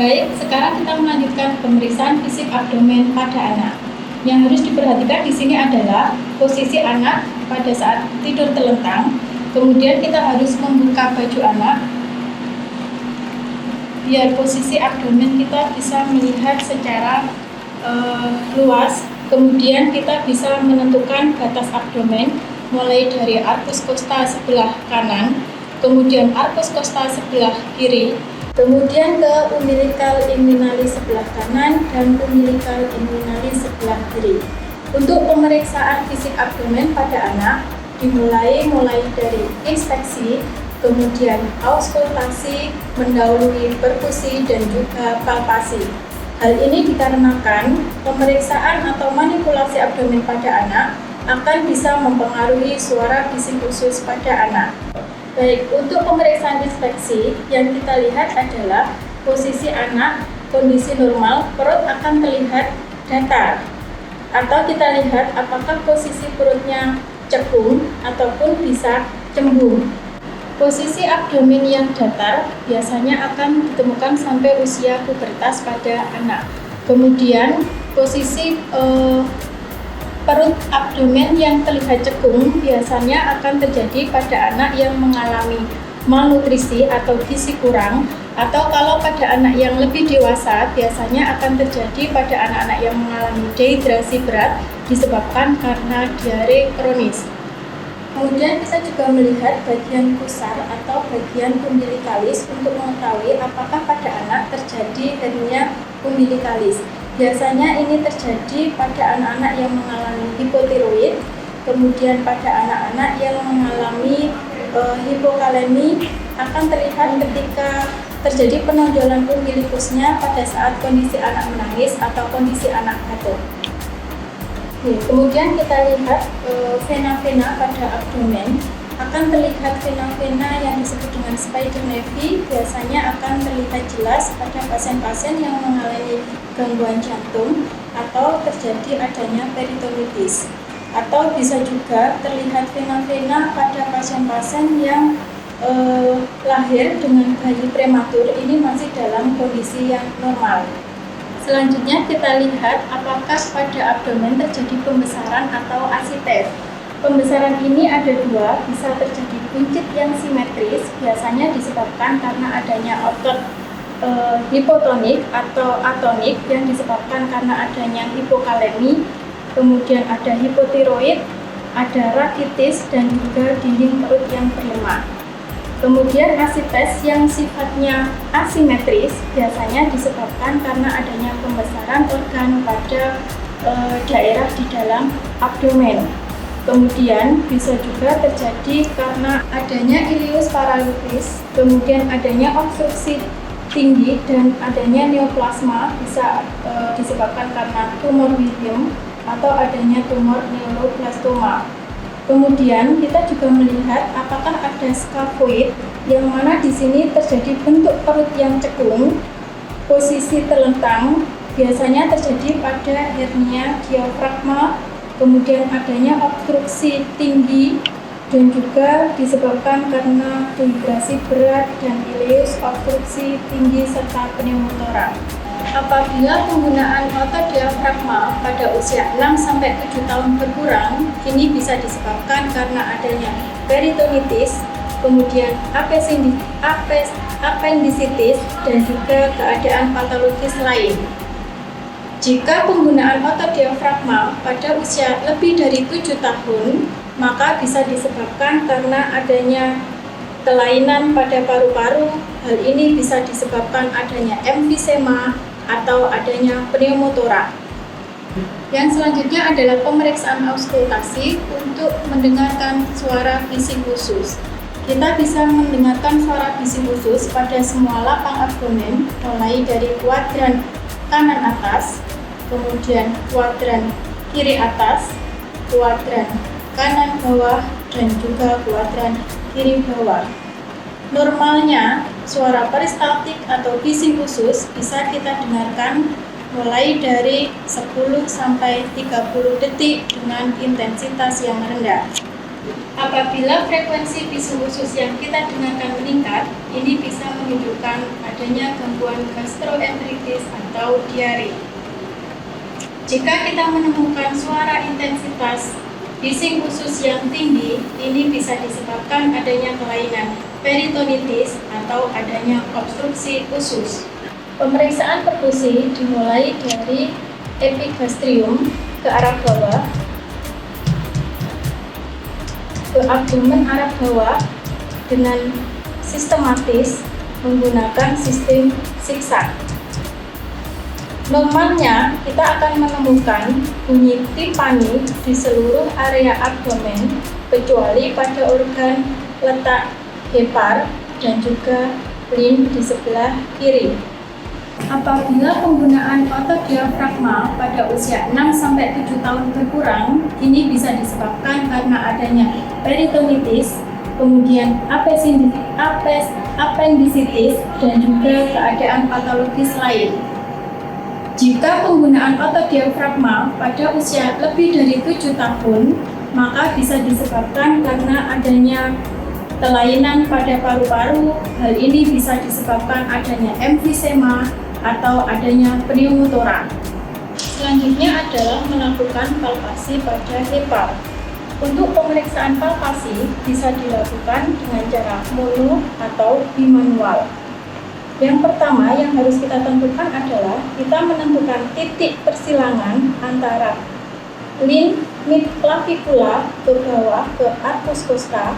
Baik, sekarang kita melanjutkan pemeriksaan fisik abdomen pada anak. Yang harus diperhatikan di sini adalah posisi anak pada saat tidur telentang. Kemudian kita harus membuka baju anak biar posisi abdomen kita bisa melihat secara luas. Kemudian kita bisa menentukan batas abdomen mulai dari arcus costa sebelah kanan, kemudian arcus costa sebelah kiri, kemudian ke umbilical inguinalis sebelah kanan dan umbilical inguinalis sebelah kiri. Untuk pemeriksaan fisik abdomen pada anak dimulai dari inspeksi, kemudian auskultasi, mendahului perkusi dan juga palpasi. Hal ini dikarenakan pemeriksaan atau manipulasi abdomen pada anak akan bisa mempengaruhi suara bising usus pada anak. Baik, untuk pemeriksaan inspeksi yang kita lihat adalah posisi anak kondisi normal, perut akan terlihat datar. Atau kita lihat apakah posisi perutnya cekung ataupun bisa cembung. Posisi abdomen yang datar biasanya akan ditemukan sampai usia pubertas pada anak. Kemudian posisi perut abdomen yang terlihat cekung biasanya akan terjadi pada anak yang mengalami malnutrisi atau gizi kurang, atau kalau pada anak yang lebih dewasa biasanya akan terjadi pada anak-anak yang mengalami dehidrasi berat disebabkan karena diare kronis. Kemudian kita juga melihat bagian pusar atau bagian umbilikalis untuk mengetahui apakah pada anak terjadi hernia umbilikalis. Biasanya ini terjadi pada anak-anak yang mengalami hipotiroid, kemudian pada anak-anak yang mengalami hipokalemi akan terlihat ketika terjadi penonjolan umbilikusnya pada saat kondisi anak menangis atau kondisi anak batuk. Kemudian kita lihat vena-vena pada abdomen. Akan terlihat vena-vena yang disebut dengan spider nevi, biasanya akan terlihat jelas pada pasien-pasien yang mengalami gangguan jantung atau terjadi adanya peritonitis. Atau bisa juga terlihat vena-vena pada pasien-pasien yang lahir dengan bayi prematur, ini masih dalam kondisi yang normal. Selanjutnya kita lihat apakah pada abdomen terjadi pembesaran atau asites. Pembesaran ini ada dua, bisa terjadi buncit yang simetris, biasanya disebabkan karena adanya otot hipotonik atau atonik yang disebabkan karena adanya hipokalemi, kemudian ada hipotiroid, ada rakitis, dan juga dinding perut yang berlemak. Kemudian asites yang sifatnya asimetris biasanya disebabkan karena adanya pembesaran organ pada daerah di dalam abdomen. Kemudian bisa juga terjadi karena adanya ileus paralitis, kemudian adanya obstruksi tinggi dan adanya neoplasma, bisa disebabkan karena tumor William atau adanya tumor neuroblastoma. Kemudian kita juga melihat apakah ada scafoid, yang mana di sini terjadi bentuk perut yang cekung, posisi terlentang, biasanya terjadi pada hernia diafragma, kemudian adanya obstruksi tinggi dan juga disebabkan karena dehidrasi berat dan ileus obstruksi tinggi serta pneumotoraks. Apabila penggunaan otot diafragma pada usia 6-7 tahun berkurang, ini bisa disebabkan karena adanya peritonitis, kemudian appendisitis, dan juga keadaan patologis lain. Jika penggunaan otot diafragma pada usia lebih dari 7 tahun, maka bisa disebabkan karena adanya kelainan pada paru-paru. Hal ini bisa disebabkan adanya emfisema atau adanya pneumotoraks. Yang selanjutnya adalah pemeriksaan auskultasi untuk mendengarkan suara bising usus. Kita bisa mendengarkan suara bising usus pada semua lapang abdomen, mulai dari kuadran kanan atas, kemudian kuadran kiri atas, kuadran kanan bawah, dan juga kuadran kiri bawah. Normalnya, suara peristaltik atau bising usus bisa kita dengarkan mulai dari 10 sampai 30 detik dengan intensitas yang rendah. Apabila frekuensi bisu usus yang kita dengarkan meningkat, ini bisa menunjukkan adanya gangguan gastroenteritis atau diare. Jika kita menemukan suara intensitas bising usus yang tinggi, ini bisa disebabkan adanya kelainan peritonitis atau adanya obstruksi usus. Pemeriksaan perkusi dimulai dari epigastrium ke arah bawah, ke abdomen arah bawah dengan sistematis menggunakan sistem zigzag. Normalnya kita akan menemukan bunyi timpani di seluruh area abdomen kecuali pada organ letak hepar dan juga lin di sebelah kiri. Apabila penggunaan otot diafragma pada usia 6-7 tahun berkurang, ini bisa disebabkan karena adanya peritonitis, kemudian appendicitis, dan juga keadaan patologis lain. Jika penggunaan otot diafragma pada usia lebih dari 7 tahun, maka bisa disebabkan karena adanya kelainan pada paru-paru. Hal ini bisa disebabkan adanya emfisema atau adanya pneumotora. Selanjutnya adalah melakukan palpasi pada hepar. Untuk pemeriksaan palpasi bisa dilakukan dengan cara mono atau bimanual. Yang pertama yang harus kita tentukan adalah kita menentukan titik persilangan antara lin mid clavicula ke bawah ke arcus costa.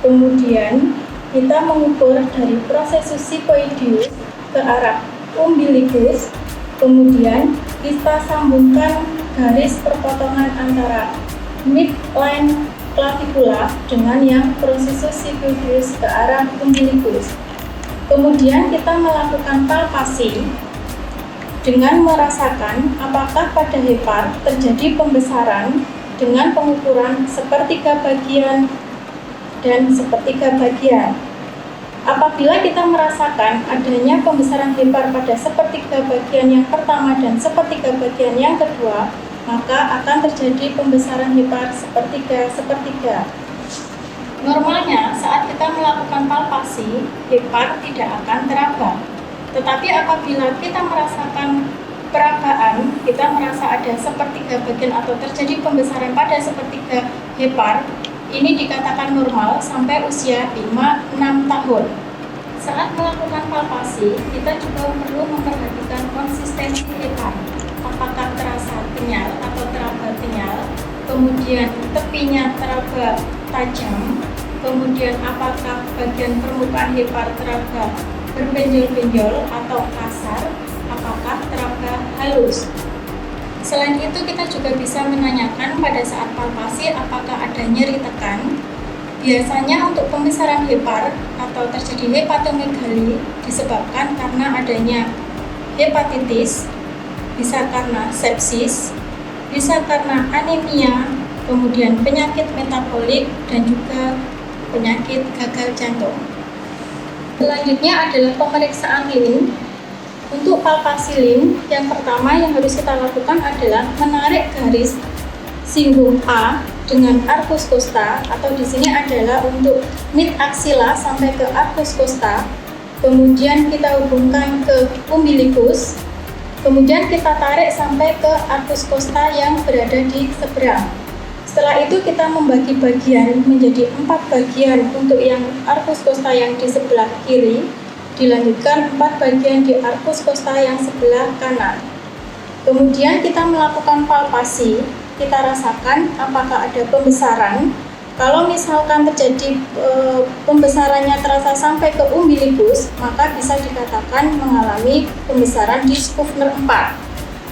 Kemudian kita mengukur dari processus siphoideus ke arah umbilicus. Kemudian kita sambungkan garis perpotongan antara midline clavicula dengan yang processus siphoideus ke arah umbilicus. Kemudian kita melakukan palpasi dengan merasakan apakah pada hepar terjadi pembesaran dengan pengukuran sepertiga bagian dan sepertiga bagian. Apabila kita merasakan adanya pembesaran hepar pada sepertiga bagian yang pertama dan sepertiga bagian yang kedua, maka akan terjadi pembesaran hepar sepertiga. Normalnya, saat kita melakukan palpasi, hepar tidak akan teraba. Tetapi apabila kita merasakan perabaan, kita merasa ada sepertiga bagian atau terjadi pembesaran pada sepertiga hepar, ini dikatakan normal sampai usia 5-6 tahun. Saat melakukan palpasi, kita juga perlu memperhatikan konsistensi hepar. Apakah terasa kenyal atau teraba kenyal, kemudian tepinya teraba tajam, kemudian apakah bagian permukaan hepar teraba berbenjol-benjol atau kasar, apakah teraba halus. Selain itu, kita juga bisa menanyakan pada saat palpasi apakah ada nyeri tekan. Biasanya untuk pembesaran hepar atau terjadi hepatomegali disebabkan karena adanya hepatitis, bisa karena sepsis, bisa karena anemia, kemudian penyakit metabolik, dan juga penyakit gagal jantung. Selanjutnya adalah pemeriksaan lin. Untuk palpasi lin, yang pertama yang harus kita lakukan adalah menarik garis singgung A dengan arcus costa, atau di sini adalah untuk mid axilla sampai ke arcus costa. Kemudian kita hubungkan ke umbilicus. Kemudian kita tarik sampai ke arcus costa yang berada di seberang. Setelah itu kita membagi bagian menjadi 4 bagian untuk yang arcus costa yang di sebelah kiri, dilanjutkan 4 bagian di arcus costa yang sebelah kanan. Kemudian kita melakukan palpasi, kita rasakan apakah ada pembesaran. Kalau misalkan terjadi pembesarannya terasa sampai ke umbilicus, maka bisa dikatakan mengalami pembesaran di Schuffner 4.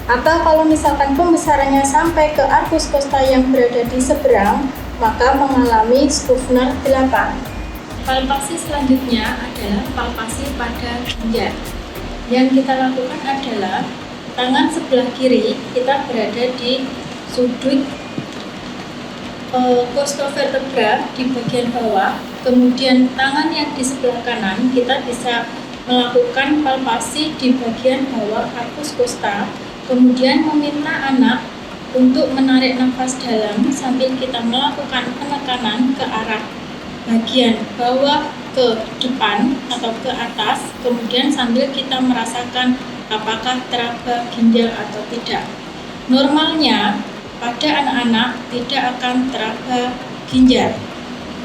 Atau kalau misalkan pembesarannya sampai ke arcus costa yang berada di seberang, maka mengalami Schuffner 8. Palpasi selanjutnya adalah palpasi pada ginjal. Yang kita lakukan adalah tangan sebelah kiri kita berada di sudut costovertebra di bagian bawah, kemudian tangan yang di sebelah kanan kita bisa melakukan palpasi di bagian bawah arcus costa, kemudian meminta anak untuk menarik nafas dalam sambil kita melakukan penekanan ke arah bagian bawah ke depan atau ke atas, kemudian sambil kita merasakan apakah teraba ginjal atau tidak. Normalnya pada anak-anak tidak akan teraba ginjal.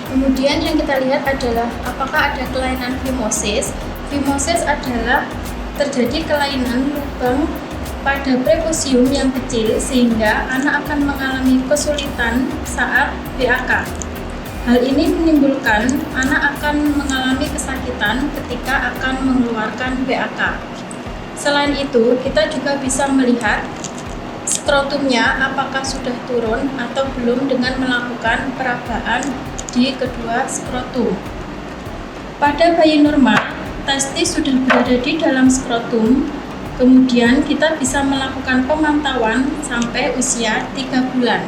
Kemudian yang kita lihat adalah apakah ada kelainan fimosis. Fimosis adalah terjadi kelainan lubang pada prepusium yang kecil sehingga anak akan mengalami kesulitan saat BAK. Hal ini menimbulkan anak akan mengalami kesakitan ketika akan mengeluarkan BAK. Selain itu, kita juga bisa melihat skrotumnya apakah sudah turun atau belum dengan melakukan perabaan di kedua skrotum. Pada bayi normal, testis sudah berada di dalam skrotum. Kemudian kita bisa melakukan pemantauan sampai usia 3 bulan.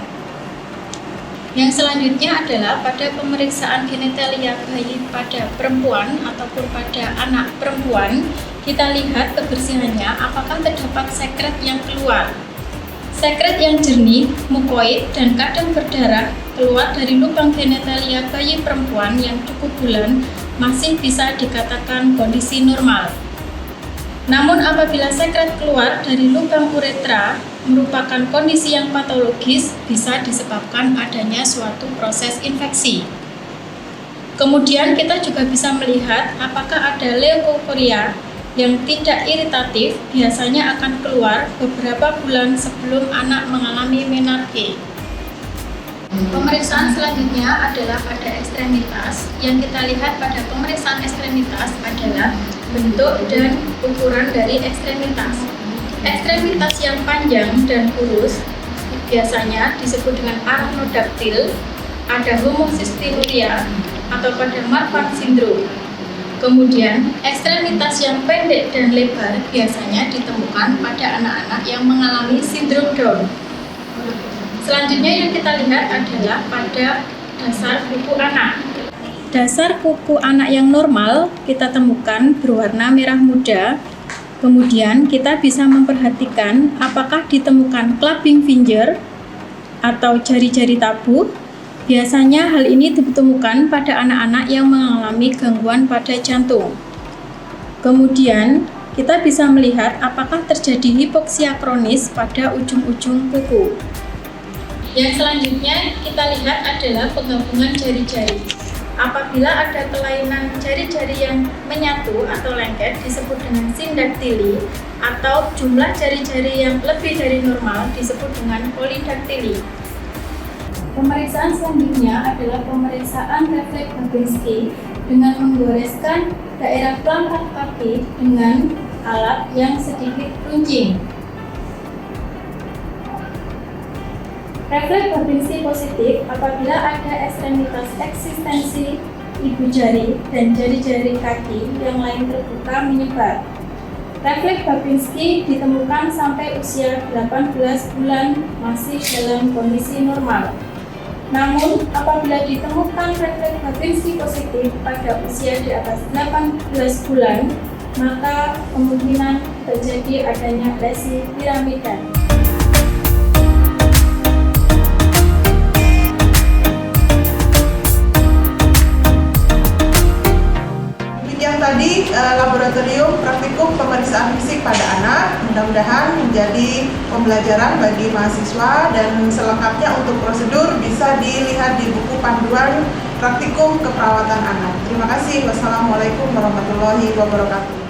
Yang selanjutnya adalah pada pemeriksaan genitalia bayi pada perempuan ataupun pada anak perempuan, kita lihat kebersihannya apakah terdapat sekret yang keluar. Sekret yang jernih, mukoid, dan kadang berdarah keluar dari lubang genitalia bayi perempuan yang cukup bulan masih bisa dikatakan kondisi normal. Namun apabila sekret keluar dari lubang uretra merupakan kondisi yang patologis, bisa disebabkan adanya suatu proses infeksi. Kemudian kita juga bisa melihat apakah ada leukokoria yang tidak iritatif, biasanya akan keluar beberapa bulan sebelum anak mengalami menarche. Pemeriksaan selanjutnya adalah pada ekstremitas. Yang kita lihat pada pemeriksaan ekstremitas adalah bentuk dan ukuran dari ekstremitas. Ekstremitas yang panjang dan kurus biasanya disebut dengan arachnodactyl, ada homocystinuria atau pada Marfan syndrome. Kemudian, ekstremitas yang pendek dan lebar biasanya ditemukan pada anak-anak yang mengalami sindrom Down. Selanjutnya yang kita lihat adalah pada dasar kuku anak. Dasar kuku anak yang normal kita temukan berwarna merah muda. Kemudian kita bisa memperhatikan apakah ditemukan clubbing finger atau jari-jari tabuh. Biasanya hal ini ditemukan pada anak-anak yang mengalami gangguan pada jantung. Kemudian kita bisa melihat apakah terjadi hipoksia kronis pada ujung-ujung kuku. Yang selanjutnya kita lihat adalah penggabungan jari-jari. Apabila ada kelainan jari-jari yang menyatu atau lengket disebut dengan sindaktili, atau jumlah jari-jari yang lebih dari normal disebut dengan polidaktili. Pemeriksaan selanjutnya adalah pemeriksaan refleks Babinski dengan menggoreskan daerah telapak kaki dengan alat yang sedikit runcing. Refleks Babinski positif apabila ada ekstremitas eksistensi ibu jari dan jari-jari kaki yang lain terbuka menyebar. Refleks Babinski ditemukan sampai usia 18 bulan masih dalam kondisi normal. Namun, apabila ditemukan refleks Babinski positif pada usia di atas 18 bulan, maka kemungkinan terjadi adanya lesi piramida. Tadi laboratorium praktikum pemeriksaan fisik pada anak mudah-mudahan menjadi pembelajaran bagi mahasiswa, dan selengkapnya untuk prosedur bisa dilihat di buku panduan praktikum keperawatan anak. Terima kasih. Wassalamualaikum warahmatullahi wabarakatuh.